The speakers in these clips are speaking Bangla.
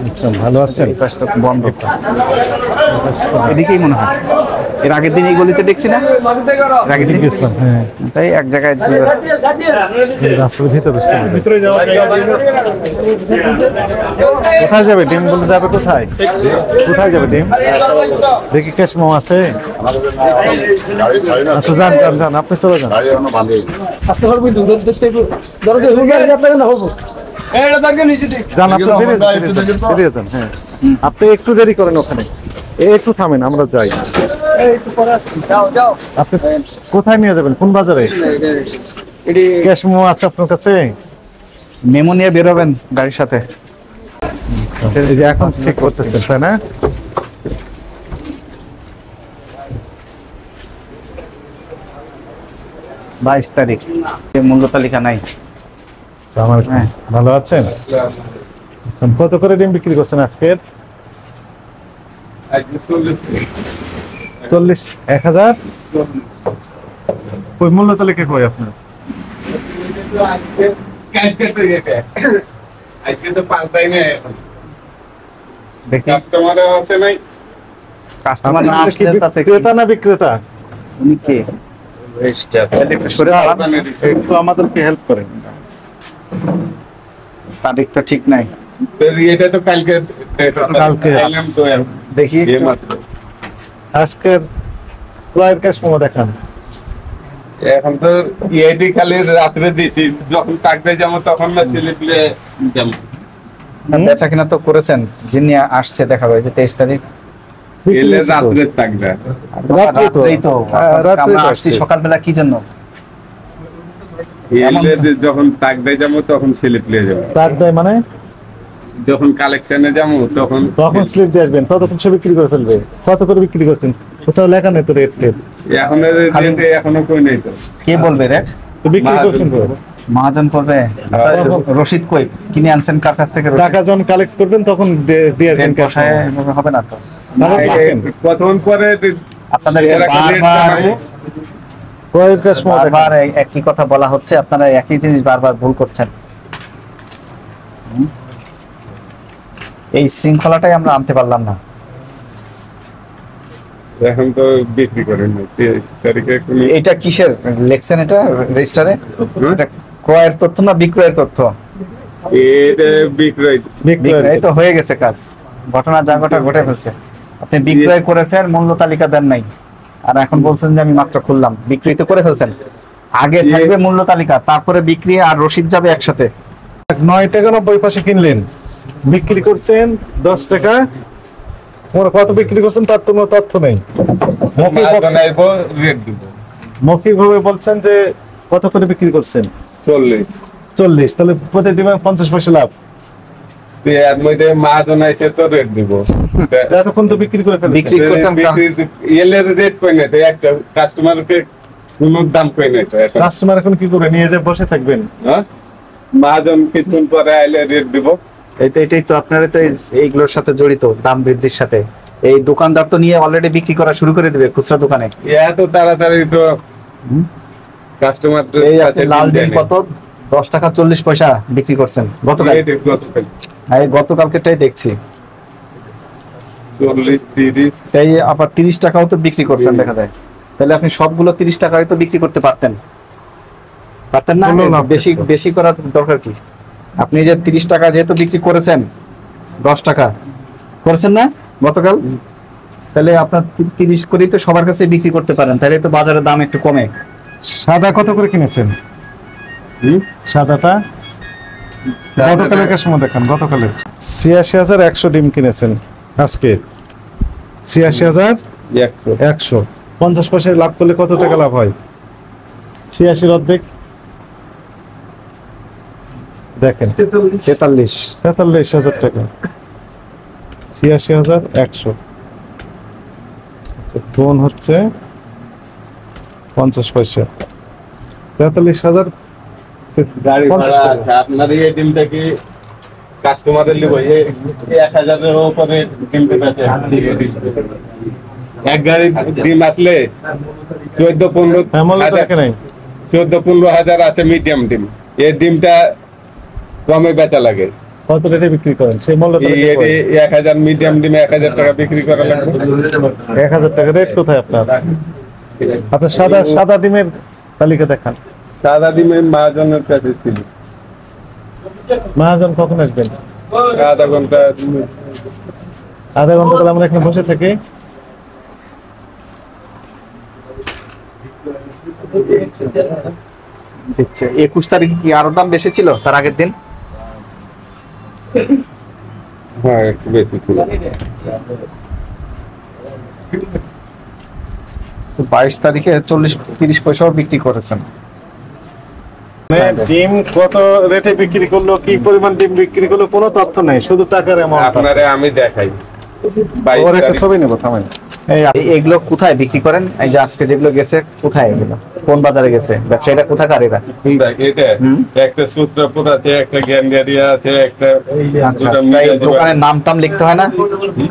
আচ্ছা, ভালো আছেন? বন্ধ এদিকেই মনে হয়। এর আগের দিন এই গলিতে দেখছি না, এর আগের দিন গেছিলাম। হ্যাঁ, তাই এক জায়গায় রাস্তার ভিতরে কোথায় যাবে? ডিম বলে যাবে কোথায়? কোথায় যাবে ডিম? দেখি ক্যাশ মো আছে। আচ্ছা, যান যান যান, আপনি চলে যান। যান, আপনি ফিরে যান। হ্যাঁ, আপনি একটু দেরি করেন ওখানে, একটু থামেন, আমরা যাই। আপনি কোথায় নিয়ে যাবেন? কোন বাজারে? ক্যাশ মো আছে আপনার কাছে? মেমো নিয়ে বেরোবেন গাড়ির সাথে। এই যে এখন ঠিক করতেছেন, তাই না? বাইশ তারিখ, মূল্য তালিকা নাই। আমার ভালো আছেন? কত করে ডিম বিক্রি করছেন আজকে? 40, 1000। ওই মূল্য তালিকা কই আপনার? কাস্টমার না আসলে তাতে ক্রেতা না বিক্রেতা? উনি কে? একটু আমাদেরকে হেল্প করেন। তারিখ তো ঠিক নাই। এটা তো কালকে দেখি আজকের ক্রয়ের ক্যাশ মেমো দেখান। এখন তো ইআইডি খালি রাত্রে দিছি, যখন কাটতে যাবো তখন না সিলিপলে যাবো। বেচা কিনা তো করেছেন, যিনি আসছে দেখাবো। এই যে 23 তারিখ এলে রাত্রে থাকবে। রাত্রেই তো আমরা আসছি সকালবেলা কি জন্য? এলে যখন কাটতে যাবো তখন সিলিপলে যাবো। তার দেয় মানে যখন কালেকশনে যাবো তখন স্লিপ দিয়ে আসবেন, ততক্ষণ সে বিক্রি করে ফেলবে। কত করে বিক্রি করছেন? কোথাও লেখা নেই তো রেট টেট। এখন এখনো কই নাই তো। কে বলবে রেট? তো বিক্রি করছেন তো মহাজন করবে। রশিদ কই? কিনে আনছেন কার কাছ থেকে? টাকা যখন কালেক্ট করবেন তখন দিয়ে আসবেন ক্যাশ। হবে না তো। কতক্ষণ পরে আপনাদের বারবার একই কথা বলা হচ্ছে, আপনারা একই জিনিস বারবার ভুল করছেন। এই শৃঙ্খলাটাই আমরা আনতে পারলাম না। এখন তো বিক্রি করেন না। এটা কিসের লেখছেন? এটা রেজিস্টারে এটা ক্রয়ের তথ্য না বিক্রয়ের তথ্য? এটা বিক্রয়। এই তো হয়ে গেছে কাজ। ঘটনা যা ঘটা ঘটে ফেলছে। আপনি বিক্রয় করেছেন, মূল্য তালিকা দেন নাই, আর এখন বলছেন যে আমি মাত্র খুললাম। বিক্রি তো করে ফেলছেন। আগে থাকবে মূল্য তালিকা, তারপরে বিক্রি আর রসিদ যাবে একসাথে। 9 টাকা 90 পয়সা কিনলেন, বিক্রি করছেন 10 টাকা। কত বিক্রি করছেন তার কোনো তথ্য নেই। মৌখিক ভাবে বলছেন যে কত করে বিক্রি করছেন? 40। তাহলে প্রতি ডিমে 50 পয়সা লাভ। এতক্ষণ তো বিক্রি করে ফেলেছেন। বিক্রি করছেন রেট কই না তো, একটা কাস্টমারকে কোনো দাম কই না তো। কাস্টমার এখন কি করে? নিয়ে যে বসে থাকবেন? মহাজন কিছুক্ষণ পরে আইলে রেট দিব। এটাই তো আপনারা তো এইগুলোর সাথে জড়িত, দাম বৃদ্ধির সাথে। এই দোকানদার তো নিয়ে অলরেডি বিক্রি করা শুরু করে দিবে খুচরা দোকানে। এত তাড়াতাড়ি তো কাস্টমার। লাল ডিম কত? 10 টাকা 40 পয়সা বিক্রি করছেন গতকাল। গতকালকেটাই দেখছি 40-30। তাই আবার 30 টাকাও তো বিক্রি করছেন দেখা যায়। তাহলে আপনি সবগুলো 30 টাকায় তো বিক্রি করতে পারতেন না? বেশি করার দরকার কি? আপনি যে 30 টাকা যেহেতু বিক্রি করেছেন, 10 টাকা করেছেন না গতকাল, তাহলে আপনার 30 করেই তো সবার কাছে বিক্রি করতে পারেন। তাহলে তো বাজারের দাম একটু কমে। সাদা কত করে কিনেছেন? সাদাটা গতকালের কাছে দেখান। গতকালের 86,100 ডিম কিনেছেন, আজকে 86,100। 50 পয়সা লাভ করলে কত টাকা লাভ হয়? 86 অর্ধেক দেখেন, 43,000 টাকা। 86,100 কোন হচ্ছে 50 পয়সা, 43,000। আপনার এই ডিমটা কি কাস্টমারের লিব? 1000-এর উপরে ডিম বেচে। এক গাড়ি ডিম আসলে 14-15 হাজার আছে মিডিয়াম ডিম। এই ডিমটা কমে বেচা লাগে। কত রেটে বিক্রি করেন সেই মূল্য তালিকা এই কই? 1000 মিডিয়াম ডিমে 1000 টাকা বিক্রি করা লাগে। 1000 টাকা রেট কোথায় আপনার? আপনার সাদা ডিমের তালিকা দেখান। সাদা ডিমে মহাজনের কাছে ছিল। মহাজন কখন আসবেন? আধা ঘন্টা। আধা ঘন্টা তাহলে আমরা এখানে বসে থাকি। দিচ্ছে 21 তারিখে কি আরো দাম বেশি ছিল তার আগের দিন? হ্যাঁ একটু বেশি ছিল। 22 তারিখে 40-30 পয়সাও বিক্রি করেছেন। ডিম কত রেটে বিক্রি করলো, কি পরিমাণ ডিম বিক্রি করলো কোনো তথ্য নাই, শুধু টাকার অ্যামাউন্ট। আপনারে আমি দেখাই। ওর একটা ছবি নেব, থামেন। এইগুলো কোথায় বিক্রি করেন? এই যে আজকে যেগুলো গেছে কোথায়, এগুলো কোন বাজারে গেছে? ব্যবসায়ীরা কোথাকার এরা? এটা একটা সূত্রপুর আছে, একটা গ্যান্ডারিয়া আছে, একটা আচ্ছা, তাই দোকানের নাম টাম লিখতে হয় না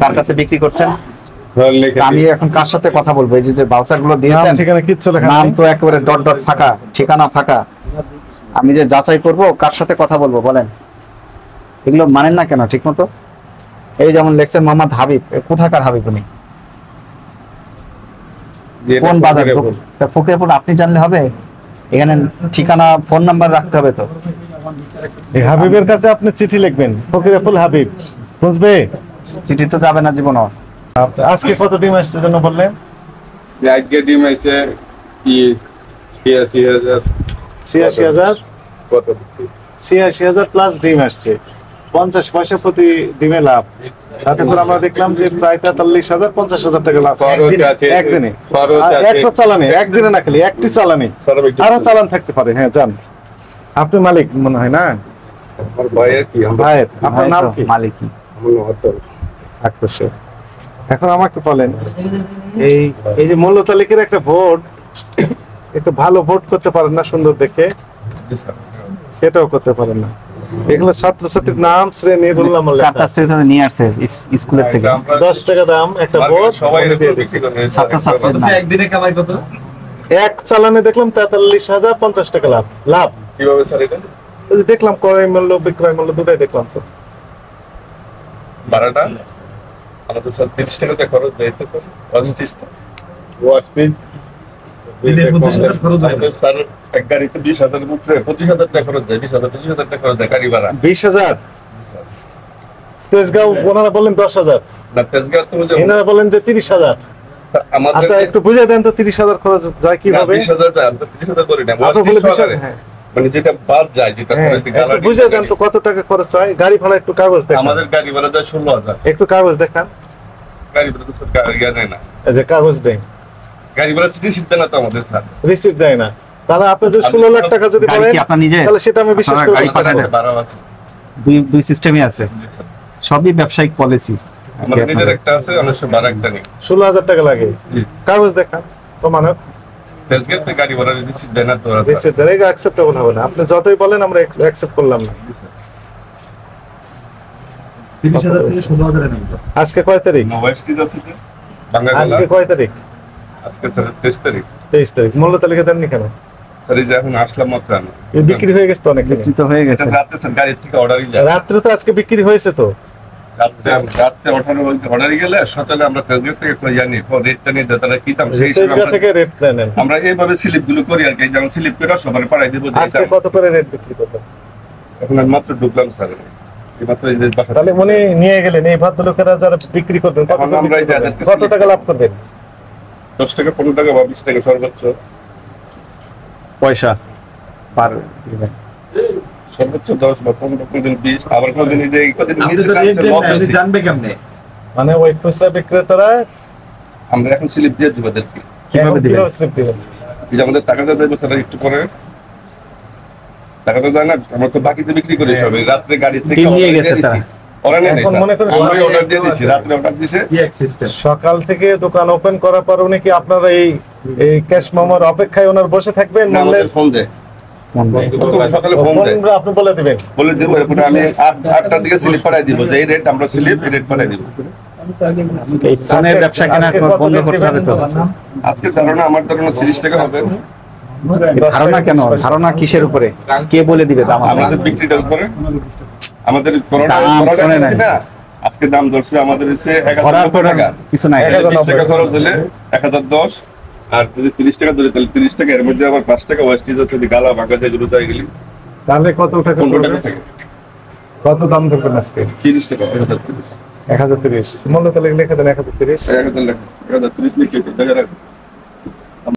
কার কাছে বিক্রি করছেন? আমি এখন কার সাথে কথা বলবো? এই যে বাউচার গুলো দিয়েছেন ঠিকানা কিচ্ছু লেখা নাম নেই। তো একেবারে ডট ডট ফাঁকা, ঠিকানা ফাঁকা। আমি যে যাচাই করব কার সাথে কথা বলবো বলেন? এগুলো মানেন না কেন ঠিক মতো? এই যেমন লেখছেন মোহাম্মদ হাবিব, কোথাকার হাবিব উনি? কোন বাজার? তা ফকিরপুর আপনি জানলে হবে? এখানে ঠিকানা ফোন নাম্বার রাখতে হবে তো। এই হাবিবের কাছে আপনি চিঠি লিখবেন, ফকিরাপুল হাবিব, বুঝবে? চিঠি তো যাবে না জীবনও। আজকে কত ডিম আসছে জন্য বললেন? আজকে ডিম আছে কি ৮৬,০০০। ৮৬,০০০? কত? ৮৬,০০০ প্লাস ডিম আসছে, 50 পয়সা প্রতি ডিমে লাভ। তাতে করে আমরা দেখলাম যে প্রায় ৪৩,০০০, ৫০,০০০ টাকা লাভ খরচ আছে, একদিনে। খরচ আছে। একটা চালানে, একদিনে না খালি একটি চালানে, আরো চালান থাকতে পারে। হ্যাঁ যান, আপনি মালিক মনে হয় না? আমার ভাইয়ের কি? ভাইয়ের আপনার নাম কি? মালিকই। আমার নাম হতর। আচ্ছা, এখন আমাকে বলেন, এই যে মূল্য তালিকার একটা ভোট, একটু ভালো ভোট করতে পারেন না সুন্দর দেখে? সেটাও করতে পারেন না। এগুলো ছাত্রছাত্রীর নাম, শ্রেণী, রোল নাম্বার লেখা। কাছ থেকে নিয়ে আসছে স্কুলের থেকে। 10 টাকা দাম একটা ভোট, সবাই আমি দিয়ে দিচ্ছি। বিক্রি করে। ছাত্রছাত্রীর নাম। একদিনে কামাই কত? এক চালানে দেখলাম 43,000, 50 টাকা লাভ। লাভ কিভাবে স্যার এটা? ওই যে দেখলাম ক্রয় মূল্য বিক্রয় মূল্য দুটাই দেখলাম তো। ভাড়াটা আমাদের স্যার 30 টাকাতে খরচ দেয় তো স্যার, 25 টাকা। দিনে 25,000 খরচ হয়। স্যার এক গাড়িতে 20,000 উপরে 25,000 টাকা খরচ দেয়, 20,000 টাকা খরচ দেয় গাড়ি ভাড়া। 20,000? তেজগাঁও ওনারা বললেন 10,000, না তেজগাঁও তো এনারা বলেন যে 30,000। আমাদের আচ্ছা একটু বুঝিয়ে দেন তো 30,000 খরচ যায় কিভাবে? 20,000 যায়, আমরা 30,000 করি না। আপনি বলে 20,000, হ্যাঁ মানে যেটা বাদ যায়, যেটা হ্যাঁ, খরচ একটু গালাটি বুঝিয়ে দেন তো কত টাকা খরচ হয়। গাড়ি ভাড়া একটু কাগজ দেখান, আমাদের গাড়ি ভাড়া যায় 16,000। একটু কাগজ দেখান। গাড়ি ভাড়া তো স্যার গাড়ি দেয় না, এই যে কাগজ দেন, গাড়ি ভাড়া সিট দেয় না তো আমাদের স্যার। রিসিপ্ট দেয় না। তাহলে আপনি যদি 16 লাখ টাকা যদি গাড়ি বলেন কি আপনার নিজের? তাহলে সেটা আমি বিশ্বাস আপনারা করব গাড়ি না। পাঠায় দেন? ভাড়া আছে দুই সিস্টেমই আছে, জি স্যার। সবই ব্যবসায়িক পলিসি। আমাদের নিজের একটা আছে, অনেক সময় ভাড়া একটা নেই। 16,000 টাকা লাগে। জি। কাগজ দেখান প্রমাণক। তেজগাঁওতে গাড়ি ভাড়া রিসিট দেয় না তো স্যার। রিসিপ্ট দেন, এটা অ্যাকসেপ্টেবল হবে না। আপনি যতই বলেন আমরা অ্যাকসেপ্ট করলাম না। জি স্যার। 30,000 থেকে 16,000 এর মতো। আজকে কয় তারিখ? মোবাইল স্ট্রিট আছে যে বাংলা আজকে কয় তারিখ? আজকে স্যার 23 তারিখ। 23 তারিখ। মূল্য তালিকা দেননি কেন? স্যার এই যে এখন আসলাম মাত্র আমি। এই বিক্রি হয়ে গেছে তো অনেক। বিক্রি তো হয়ে গেছে। এটা রাত্রে স্যার গাড়ি থেকে অর্ডারই যায়। রাত্রে তো আজকে বিক্রি হয়েছে তো। রাত্রে অর্ডারই গেলে সকালে আমরা তেজগাঁও থেকে কই জানি রেটটা নিয়ে তারা কি দাম সেই হিসেবে তেজগাঁ থেকে রেট নেন। আমরা এইভাবে স্লিপ গুলো করি আর কি, যেমন স্লিপ করে সবার পাড়াই দেবো যে আজকে কত করে রেট বিক্রি করতেন? এখন আমি মাত্র ঢুকলাম স্যার, এই মাত্র এই যে বাসা। তাহলে মনে নিয়ে গেলেন এই ভদ্রলোকেরা যারা বিক্রি করবেন কত এখন করে আমরা এই বিক্রি যে করবেন? যাদেরকে কত টাকা লাভ করবেন? 10 টাকা 15 টাকা বা 20 টাকা সর্বোচ্চ পয়সা পার সর্বোচ্চ 10 বা 15, কোনদিন 20, আবার কোনদিন এই যে কদিন আপনি নিচে তো রেট দেন লস না, আপনি আছে। জানবে কেমনে? মানে ওই খুচরা বিক্রেতারা আমরা এখন স্লিপ দিয়ে দিব ওদেরকে, কিভাবে দিবেন? কিভাবে slip দিবেন? এই যে আমাদের টাকাটা দেবো স্যার একটু পরে, টাকাটা দেয় না, আমরা তো বাকিতে বিক্রি করি সব রাত্রে গাড়ি থেকে ডিম নিয়ে order গেছে দিয়ে দিছি। তারা। ওরা নেই এখন মনে করেন আমরা সবাই অর্ডার দিয়ে দিছি, রাত্রে অর্ডার দিছে। কি এক সিস্টেম? সকাল থেকে দোকান ওপেন করার পর উনি কি আপনারা এই ক্যাশ মেমোর অপেক্ষায় ওনার বসে থাকবেন? না, মূল্যের আমাদের ফোন দেয়, ফোন দেয়। সকালে ফোন দেয়, ফোন আপনি বলে দিবেন। বলে দেবো এরপরে আমি 8টার দিকে স্লিপ পাঠাই দিব, যে এই রেট আমরা স্লিপ এই রেট পাঠাই দিব। এই ফোনের ব্যবসা কেনা আজকে কত বন্ধ রেট করতে হবে তো। দিবেন? আজকে ধারণা আমার ধারণা 30 টাকা হবে। ধারণা কেন? ধারণা কিসের উপরে? কে বলে দিবে দাম? আমাদের বিক্রিটার উপরে আমাদের দাম শোনে নাই। আজকে দাম ধরছে আমাদের হচ্ছে ধরার 1090 পরে টাকা। কিছু নাই। 20 টাকা খরচ হলে 1010, আর যদি 30 টাকা ধরে তাহলে 30 টাকা, এর মধ্যে আবার 5 টাকা ওয়েস্টেজ আছে, যদি গালা ভাঙা যায় গুলো যায় গেলি তাহলে কত টাকা 15 পড়বে? টাকা থাকে। কত দাম ধরবেন আজকে? 30 টাকা 1030 1030 মূল্য তালিকা লিখে দেন 1030। 1030 লিখে দেখা রাখো।